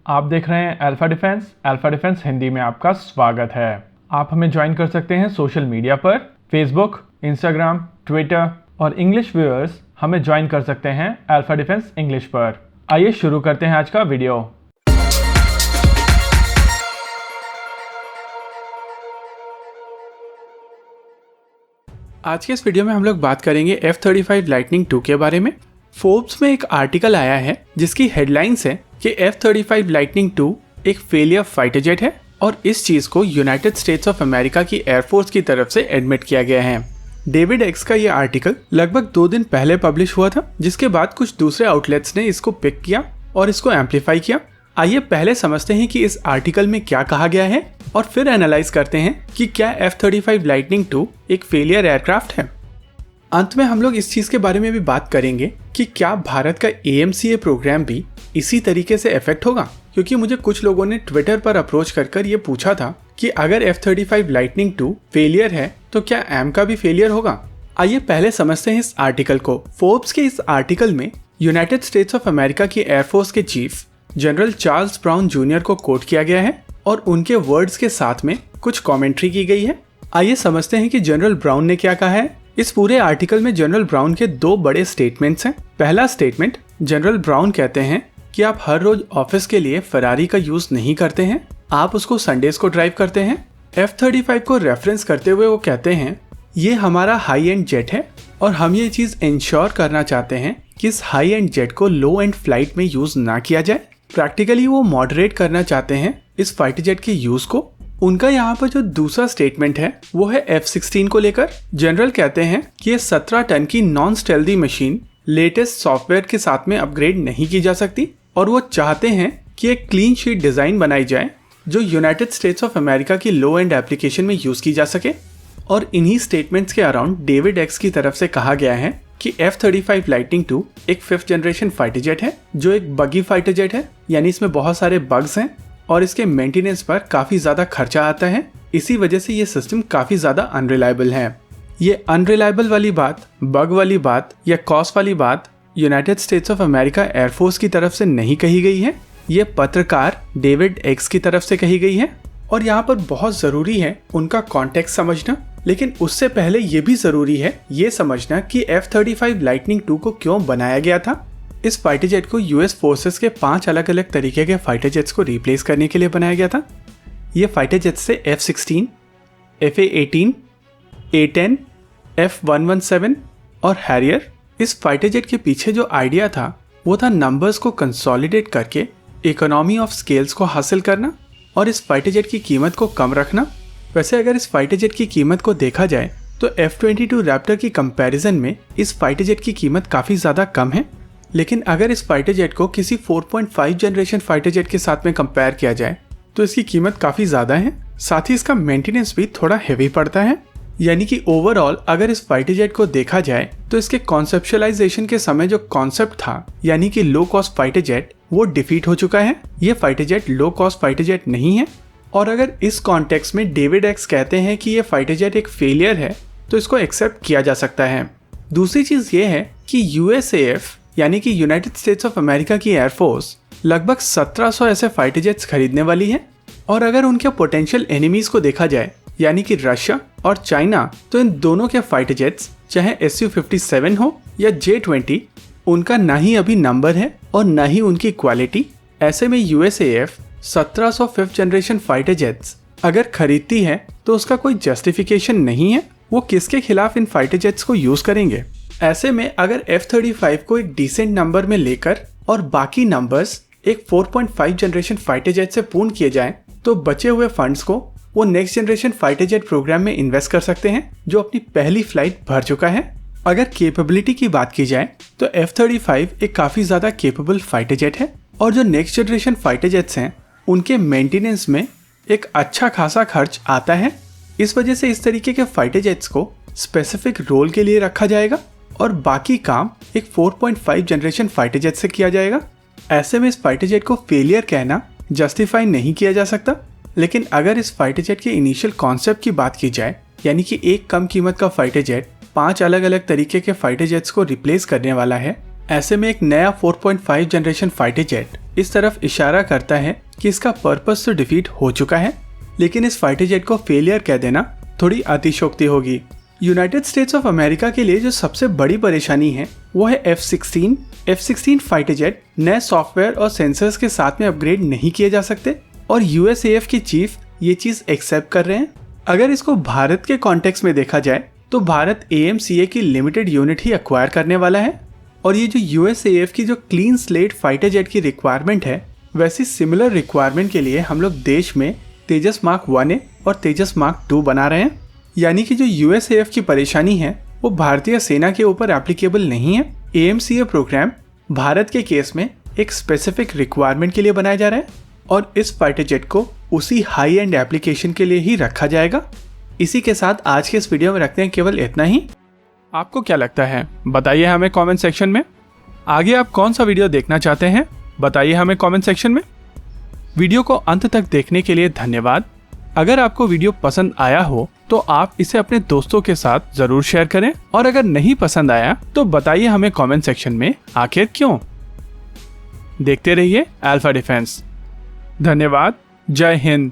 आप देख रहे हैं अल्फा डिफेंस हिंदी में आपका स्वागत है। आप हमें ज्वाइन कर सकते हैं सोशल मीडिया पर, फेसबुक, इंस्टाग्राम, ट्विटर और इंग्लिश व्यूअर्स हमें ज्वाइन कर सकते हैं अल्फा डिफेंस इंग्लिश पर। आइए शुरू करते हैं आज का वीडियो। आज के इस वीडियो में हम लोग बात करेंगे F-35 लाइटनिंग 2 के बारे में। फोर्ब्स में एक आर्टिकल आया है जिसकी हेडलाइंस है कि F-35 लाइटनिंग 2 एक फेलियर फाइटर जेट है और इस चीज को यूनाइटेड स्टेट्स ऑफ अमेरिका की एयरफोर्स की तरफ से एडमिट किया गया है। डेविड एक्स का ये आर्टिकल लगभग 2 दिन पहले पब्लिश हुआ था, जिसके बाद कुछ दूसरे आउटलेट्स ने इसको पिक किया और इसको एम्पलीफाई किया। आइए पहले समझते हैं कि इस आर्टिकल में क्या कहा गया है और फिर एनालाइज करते हैं कि क्या F-35 लाइटनिंग 2 एक फेलियर एयरक्राफ्ट है। अंत में हम लोग इस चीज के बारे में भी बात करेंगे कि क्या भारत का AMCA प्रोग्राम भी इसी तरीके से इफेक्ट होगा, क्योंकि मुझे कुछ लोगों ने ट्विटर पर अप्रोच कर ये पूछा था कि अगर F-35 लाइटनिंग 2 फेलियर है तो क्या एम का भी फेलियर होगा। आइए पहले समझते हैं इस आर्टिकल को। फोर्ब्स के इस आर्टिकल में यूनाइटेड स्टेट्स ऑफ अमेरिका की एयरफोर्स के chief general Charles brown junior को कोट किया गया है और उनके वर्ड्स के साथ में कुछ कमेंट्री की गई है। आइए समझते हैं कि जनरल ब्राउन ने क्या कहा है। इस पूरे आर्टिकल में जनरल ब्राउन के 2 बड़े स्टेटमेंट्स हैं। पहला स्टेटमेंट, जनरल ब्राउन कहते हैं कि आप हर रोज ऑफिस के लिए फरारी का यूज नहीं करते हैं, आप उसको संडेज को ड्राइव करते हैं। F-35 को रेफरेंस करते हुए वो कहते हैं ये हमारा हाई एंड जेट है और हम ये चीज इंश्योर करना चाहते हैं कि इस हाई एंड जेट को लो एंड फ्लाइट में यूज ना किया जाए। प्रैक्टिकली वो मॉडरेट करना चाहते हैं इस फाइटर जेट के यूज को। उनका यहाँ पर जो दूसरा स्टेटमेंट है वो है F-16 को लेकर। जनरल कहते हैं कि ये 17 टन की नॉन स्टेल्दी मशीन लेटेस्ट सॉफ्टवेयर के साथ में अपग्रेड नहीं की जा सकती और वो चाहते हैं कि एक क्लीन शीट डिजाइन बनाई जाए जो यूनाइटेड स्टेट्स ऑफ अमेरिका की लो एंड एप्लीकेशन में यूज की जा सके। और इन्हीं स्टेटमेंट्स के अराउंड डेविड एक्स की तरफ से कहा गया है कि F-35 लाइटनिंग 2 एक 5th जनरेशन फाइटर जेट है जो एक बगी फाइटर जेट है, यानी इसमें बहुत सारे बग्स हैं और इसके मेंटेनेंस पर काफी ज्यादा खर्चा आता है। इसी वजह से ये सिस्टम काफी ज्यादा अनरिलायबल है। ये अनरिलायबल वाली बात, बग वाली बात या कॉस्ट वाली बात United states of America air force की तरफ से नहीं कही गई है, ये पत्रकार डेविड एक्स की तरफ से कही गई है। और यहाँ पर बहुत जरूरी है उनका कॉन्टेक्स्ट समझना, लेकिन उससे पहले ये भी जरूरी है ये समझना कि F-35 लाइटनिंग 2 को क्यों बनाया गया था। इस फाइटर जेट को US फोर्सेस के 5 अलग अलग तरीके के फाइटर जेट्स को रिप्लेस करने के लिए बनाया गया था। ये फाइटर जेट्स से F-16, FA-18, A-10, F-117 और हैरियर। इस फाइटर जेट के पीछे जो आइडिया था वो था नंबर्स को कंसोलिडेट करके इकोनॉमी ऑफ स्केल्स को हासिल करना और इस फाइटर जेट की कीमत को कम रखना। वैसे अगर इस फाइटर जेट की कीमत को देखा जाए तो F-22 रैप्टर की कंपैरिजन में इस फाइटर जेट की कीमत काफ़ी ज़्यादा कम है, लेकिन अगर इस फाइटर जेट को किसी 4.5 जनरेशन फाइटर जेट के साथ में कंपेयर किया जाए तो इसकी कीमत काफ़ी ज़्यादा है। साथ ही इसका मेंटेनेंस भी थोड़ा हेवी पड़ता है। यानी कि ओवरऑल अगर इस फाइटर जेट को देखा जाए तो इसके कॉन्सेप्चुअलाइजेशन के समय जो कॉन्सेप्ट था यानी कि लो कॉस्ट फाइटर जेट, वो डिफीट हो चुका है। ये fighter jet low cost fighter jet नहीं है। और अगर इस कॉन्टेक्स्ट में डेविड एक्स कहते हैं कि ये फाइटर जेट एक फेलियर है तो इसको एक्सेप्ट किया जा सकता है। दूसरी चीज ये है कि USAF यानी कि यूनाइटेड स्टेट्स ऑफ अमेरिका की एयरफोर्स लगभग 1700 ऐसे फाइटर जेट्स खरीदने वाली है। और अगर उनके पोटेंशियल एनिमीज को देखा जाए यानी कि रशिया और चाइना, तो इन दोनों के फाइटर जेट्स चाहे Su-57 हो या J-20, उनका ना ही अभी नंबर है और ना ही उनकी क्वालिटी। ऐसे में USAF 1700 5th generation fighter jets अगर खरीदती है तो उसका कोई जस्टिफिकेशन नहीं है। वो किसके खिलाफ इन फाइटर जेट्स को यूज करेंगे। ऐसे में अगर F-35 को एक डिसेंट नंबर में लेकर और बाकी नंबर्स एक 4.5 जनरेशन फाइटर जेट से पूर्ण किए जाएं तो बचे हुए फंड्स को वो next generation fighter jet program में इन्वेस्ट कर सकते हैं जो अपनी पहली फ्लाइट भर चुका है। अगर कैपेबिलिटी की बात की जाए तो F-35 एक काफी ज्यादा कैपेबल फाइटर जेट है और जो नेक्स्ट जनरेशन फाइटर जेट्स हैं उनके मेंटेनेंस में एक अच्छा खासा खर्च आता है। इस वजह से इस तरीके के फाइटर जेट्स को स्पेसिफिक रोल के लिए रखा जाएगा और बाकी काम एक 4.5 जनरेशन फाइटर जेट से किया जाएगा। ऐसे में इस फाइटर जेट को फेलियर कहना जस्टिफाई नहीं किया जा सकता। लेकिन अगर इस फाइटर जेट के इनिशियल कॉन्सेप्ट की बात की जाए यानी कि एक कम कीमत का फाइटर जेट 5 अलग अलग तरीके के फाइटर जेट्स को रिप्लेस करने वाला है, ऐसे में एक नया 4.5 जनरेशन फाइटर जेट इस तरफ इशारा करता है कि इसका पर्पस तो डिफीट हो चुका है, लेकिन इस फाइटर जेट को फेलियर कह देना थोड़ी अतिशयोक्ति होगी। यूनाइटेड स्टेट्स ऑफ अमेरिका के लिए जो सबसे बड़ी परेशानी है वो है F-16 फाइटर जेट नए सॉफ्टवेयर और सेंसर्स के साथ में अपग्रेड नहीं किए जा सकते और USAF के चीफ ये चीज एक्सेप्ट कर रहे हैं। अगर इसको भारत के कॉन्टेक्स्ट में देखा जाए तो भारत AMCA की लिमिटेड यूनिट ही एक्वायर करने वाला है और ये जो USAF की जो क्लीन स्लेट फाइटर जेट की रिक्वायरमेंट है, वैसी सिमिलर रिक्वायरमेंट के लिए हम लोग देश में तेजस मार्क 1A और तेजस मार्क 2 बना रहे हैं। यानी कि जो USAF की परेशानी है वो भारतीय सेना के ऊपर एप्लीकेबल नहीं है। AMCA प्रोग्राम भारत के केस में एक स्पेसिफिक रिक्वायरमेंट के लिए बनाया जा रहा है और इस फाइटर जेट को उसी हाई एंड एप्लीकेशन के लिए ही रखा जाएगा। इसी के साथ आज के इस वीडियो में रखते हैं केवल इतना ही। आपको क्या लगता है बताइए हमें कमेंट सेक्शन में। आगे आप कौन सा वीडियो देखना चाहते हैं बताइए हमें कमेंट सेक्शन में। वीडियो को अंत तक देखने के लिए धन्यवाद। अगर आपको वीडियो पसंद आया हो तो आप इसे अपने दोस्तों के साथ जरूर शेयर करें और अगर नहीं पसंद आया तो बताइए हमें कमेंट सेक्शन में आखिर क्यों। देखते रहिए अल्फा डिफेंस। धन्यवाद। जय हिंद।